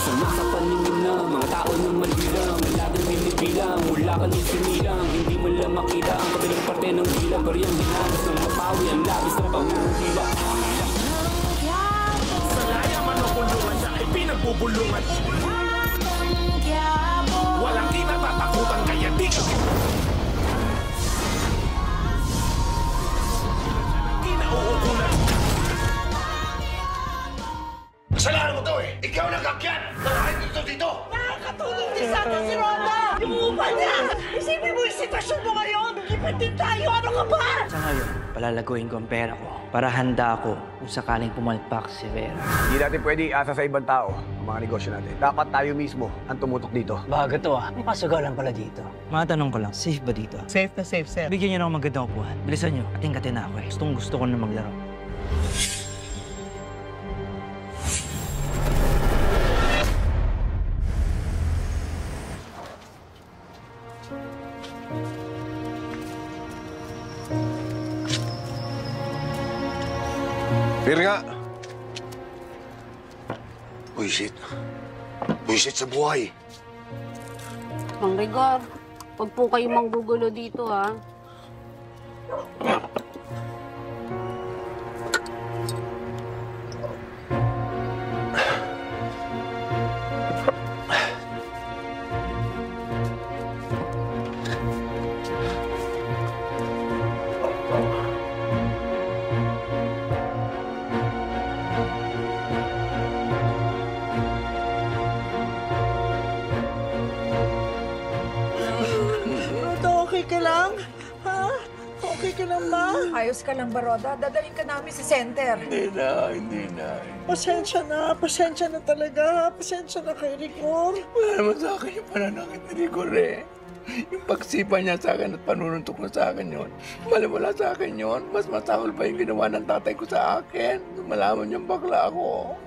Sama sa paningin na mga tao na mandilang, laging binibilang, wala ka nang sinilang. Hindi mo lang makita ang kabilang parte ng dila, bariyang dinanas ng mapawi ang labis na pangungkila. Sa laya man o kulungan siya ay pinagbubulungan. Walang kinatatakutan kaya di ka kinauukulan. Kasalanan mo to eh! Ikaw nagkakyan! Nakahin dito dito! Nakakatulong din sa atin si Rhoda! Yung upa niya! Isipin mo yung sitwasyon mo ngayon! Lipat din tayo! Ano ka ba? Sa ngayon, palalaguin ko ang pera ko para handa ako kung sakaling pumalpak si Vera. Hindi natin pwede iasa sa ibang tao ang mga negosyo natin. Dapat tayo mismo ang tumutok dito. Bago to may pasagalan pala dito. Matanong ko lang, safe ba dito? Safe na safe, sir. Bigyan niyo na ako magandang upuan. Bilisan niyo, ating-katin na ako eh. Gusto ko na maglaro. Pero nga. Buisit. Buisit sa buhay. Mang Rigor, huwag po kayo manggugulo dito, ha? Okay ka lang? Ha? Okay ka lang ba? Ayos ka lang ba, Rhoda? Dadaling ka namin sa center. Hindi na. Pasensya na talaga. Pasensya na kay Rigor. Wala naman sa akin yung pananakit ni Rigor eh. Yung pagsipa niya sa akin at panununtok na sa akin yun. Wala sa akin yun. Mas matawal pa yung ginawa ng tatay ko sa akin. Malaman niyang bakla ako.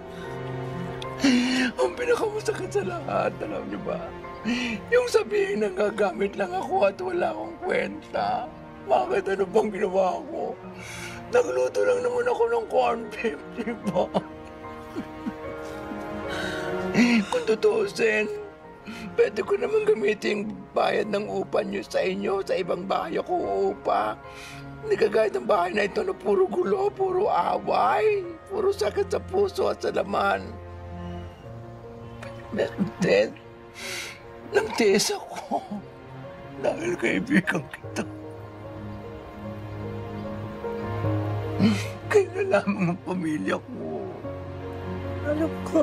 Ang pinakamasakit sa lahat, alam niyo ba? Yung sabihin na gagamit lang ako at wala akong kwenta. Bakit ano bang ginawa ko? Nagluto lang naman ako ng corn beef, di ba? Kung tutuusin, pwede ko naman gamitin bayad ng upa niyo sa inyo, sa ibang bahay ako upa. Hindi kagaya ng bahay na ito na puro gulo, puro away, puro sakit sa puso at sa laman. Then, nagtiis ako dahil kaibigan kita. Kaya lamang ang pamilya ko. Alam ko.